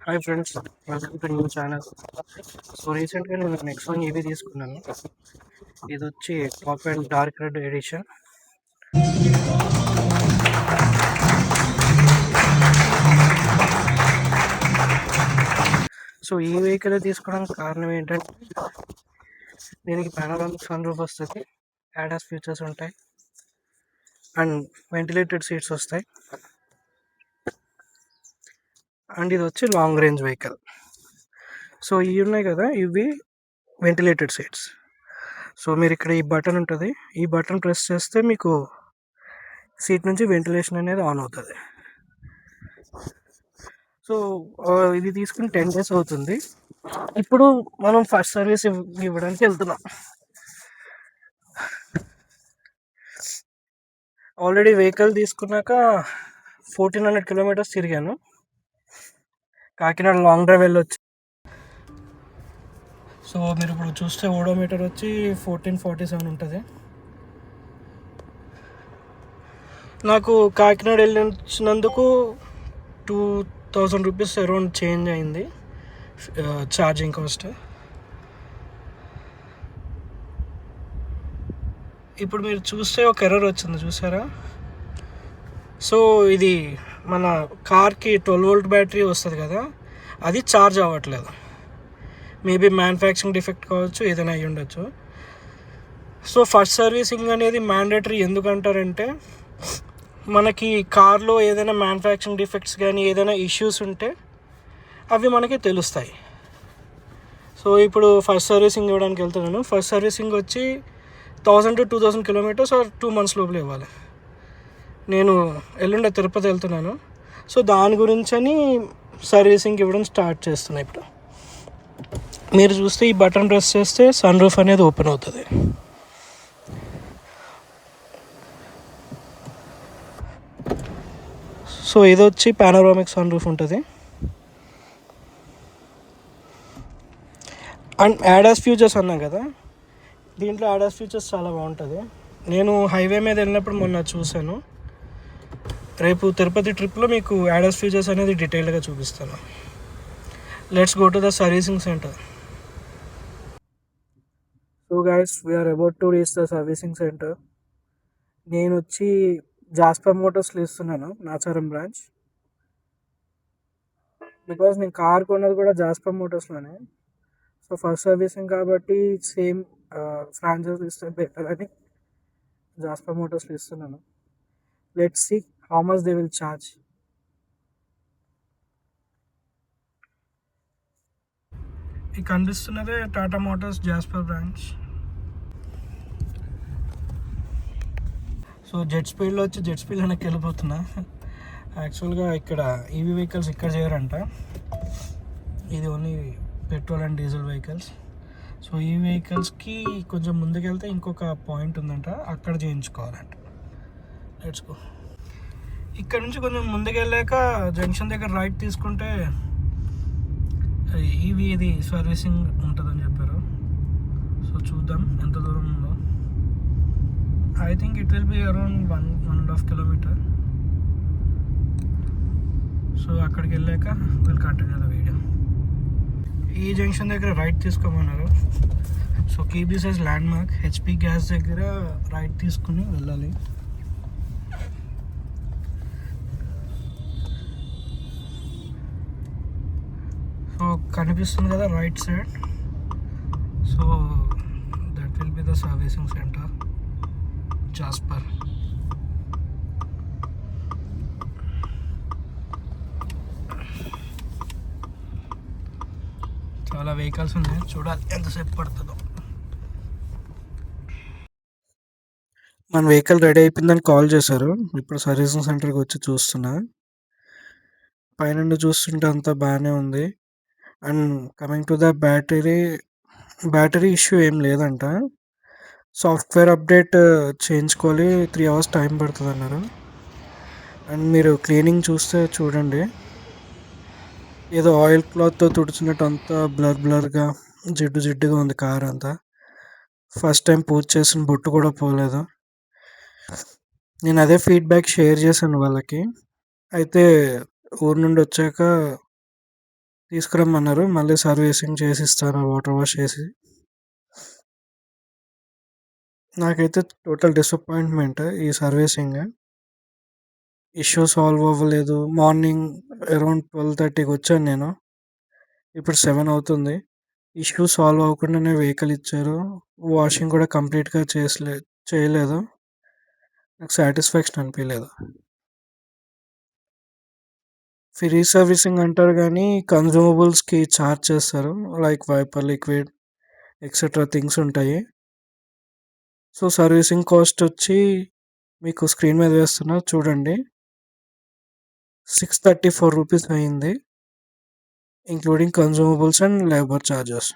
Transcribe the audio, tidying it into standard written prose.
Hi friends, welcome to new channel. So రీసెంట్గా నేను next one EV తీసుకున్నాను. ఇది వచ్చి top and dark red edition. So ఈ వెహికల్ తీసుకోవడానికి కారణం ఏంటంటే దీనికి పానోరామిక్ సన్ రూఫ్ వస్తుంది, యాడాస్ ఫీచర్స్ ఉంటాయి అండ్ వెంటిలేటెడ్ సీట్స్ వస్తాయి. అండ్ ఇది వచ్చి లాంగ్ రేంజ్ వెహికల్. సో ఇవి ఉన్నాయి కదా, ఇవి వెంటిలేటెడ్ సీట్స్. సో మీరు ఇక్కడ ఈ బటన్ ఉంటుంది, ఈ బటన్ ప్రెస్ చేస్తే మీకు సీట్ నుంచి వెంటిలేషన్ అనేది ఆన్ అవుతుంది. సో ఇది తీసుకుని 10 days అవుతుంది. ఇప్పుడు మనం ఫస్ట్ సర్వీస్ ఇవ్వడానికి వెళ్తున్నాం. ఆల్రెడీ వెహికల్ తీసుకున్నాక 1400 kilometers తిరిగాను. కాకినాడ లాంగ్ డ్రైవ్ వెళ్ళొచ్చి. సో మీరు ఇప్పుడు చూస్తే ఓడోమీటర్ వచ్చి 1447 ఉంటుంది. నాకు కాకినాడ వెళ్ళినందుకు 2000 రూపీస్ అరౌండ్ చేంజ్ అయింది ఛార్జింగ్ కాస్ట్. ఇప్పుడు మీరు చూస్తే ఒక ఎర్రర్ వచ్చింది, చూసారా? సో ఇది మన కార్కి 12 volt బ్యాటరీ వస్తుంది కదా, అది ఛార్జ్ అవ్వట్లేదు. మేబీ మ్యానుఫ్యాక్చరింగ్ డిఫెక్ట్ కావచ్చు, ఏదైనా అయ్యి ఉండొచ్చు. సో ఫస్ట్ సర్వీసింగ్ అనేది మ్యాండేటరీ. ఎందుకంటారంటే మనకి కార్లో ఏదైనా మ్యానుఫ్యాక్చరింగ్ డిఫెక్ట్స్ కానీ ఏదైనా ఇష్యూస్ ఉంటే అవి మనకి తెలుస్తాయి. సో ఇప్పుడు ఫస్ట్ సర్వీసింగ్ ఇవ్వడానికి వెళ్తున్నాను. ఫస్ట్ సర్వీసింగ్ వచ్చి 1000 to 2000 kilometers ఆర్ 2 months లోపల ఇవ్వాలి. నేను ఎల్లుండి తిరుపతి వెళ్తున్నాను. సో దాని గురించని సర్వీసింగ్ ఇవ్వడం స్టార్ట్ చేస్తున్నాను. ఇప్పుడు మీరు చూస్తే ఈ బటన్ ప్రెస్ చేస్తే సన్ రూఫ్ అనేది ఓపెన్ అవుతుంది. సో ఇది వచ్చి పానోరామిక్ సన్ రూఫ్ ఉంటుంది. అండ్ యాడాస్ ఫ్యూచర్స్ అన్నా కదా, దీంట్లో యాడాస్ ఫ్యూచర్స్ చాలా బాగుంటుంది. నేను హైవే మీద వెళ్ళినప్పుడు మొన్న చూశాను. రేపు తిరుపతి ట్రిప్లో మీకు యాడాస్ ఫ్యూచర్స్ అనేది డీటెయిల్గా చూపిస్తాను. Let's go to the servicing centre. So guys, we're about to reach the servicing centre. నేను వచ్చి జాస్పర్ మోటార్స్లో ఇస్తున్నాను, నాచారం బ్రాంచ్. బికాజ్ నేను కార్ కొన్నది కూడా జాస్పర్ మోటార్స్లోనే. సో ఫస్ట్ సర్వీసింగ్ కాబట్టి సేమ్ ఫ్రాంచైజ్ ఇస్తే బెటర్ అని జాస్పర్ మోటార్స్లో ఇస్తున్నాను. Let's see how much they will charge. ఈ కనిపిస్తున్నదే Tata motors Jasper branch. So jet స్పీడ్లో వచ్చి జెట్ స్పీడ్ వెనక్కి వెళ్ళిపోతున్నా. యాక్చువల్గా ఇక్కడ ఈవీ వెహికల్స్ ఇక్కడ చేయరంట, ఇది only petrol and diesel vehicles. So ఈ వెహికల్స్కి కొంచెం ముందుకెళ్తే ఇంకొక పాయింట్ ఉందంట, అక్కడ చేయించుకోవాలంట. Let's go. ఇక్కడ నుంచి కొంచెం ముందుకెళ్ళాక జంక్షన్ దగ్గర రైట్ తీసుకుంటే ఈవీ ఇది సర్వీసింగ్ ఉంటుందని చెప్పారు. సో చూద్దాం ఎంత దూరం ఉందో. I think it will be around 1.5 kilometer. So అక్కడికి వెళ్ళాక విల్ కంటిన్యూ ద వీడియో. ఈ జంక్షన్ దగ్గర రైట్ తీసుకోమన్నారు. సో కేబీ సైజ్ ల్యాండ్ మార్క్ హెచ్పి గ్యాస్ దగ్గర రైట్ తీసుకుని వెళ్ళాలి. సో కనిపిస్తుంది కదా right side. So that will be the servicing centre Jasper. చాలా వెహికల్స్ ఉన్నాయి, చూడాలి ఎంతసేపు పడుతుందో. మన వెహికల్ రెడీ అయిపోయిందని కాల్ చేశారు. ఇప్పుడు సర్వీసింగ్ సెంటర్కి వచ్చి చూస్తున్నా. పైనుండి చూస్తుంటే అంతా బాగానే ఉంది. And coming to the battery issue ఏం లేదంట. సాఫ్ట్వేర్ అప్డేట్ చేయించుకోవాలి, 3 hours టైం పడుతుంది అన్నారు. అండ్ మీరు క్లీనింగ్ చూస్తే చూడండి, ఏదో ఆయిల్ క్లాత్తో తుడిచినట్టు అంతా బ్లర్గా జిడ్డుగా ఉంది కార్ అంతా. ఫస్ట్ టైం పూజ చేసిన బొట్టు కూడా పోలేదు. నేను అదే ఫీడ్బ్యాక్ షేర్ చేశాను వాళ్ళకి. అయితే ఊరు నుండి వచ్చాక తీసుకురమ్మన్నారు. మళ్ళీ సర్వీసింగ్ చేసిస్తాను వాటర్ వాష్ చేసి. నాకైతే టోటల్ డిసప్పాయింట్మెంట్ ఈ సర్వీసింగ్. ఇష్యూ సాల్వ్ అవ్వలేదు. మార్నింగ్ అరౌండ్ 12:30కి వచ్చాను నేను. ఇప్పుడు 7 అవుతుంది. ఇష్యూ సాల్వ్ అవ్వకుండానే వెహికల్ ఇచ్చారు. వాషింగ్ కూడా కంప్లీట్గా చేయలేదు. నాకు సాటిస్ఫాక్షన్ అనిపించలేదు. ఫ్రీ సర్వీసింగ్ అంటారు కానీ కన్జ్యూమబుల్స్కి ఛార్జ్ చేస్తారు. Like wiper liquid etcetera things ఉంటాయి. సో సర్వీసింగ్ కాస్ట్ వచ్చి మీకు స్క్రీన్ మీద వేస్తున్నా చూడండి. 634 రూపీస్ అయింది, including consumables and labour charges.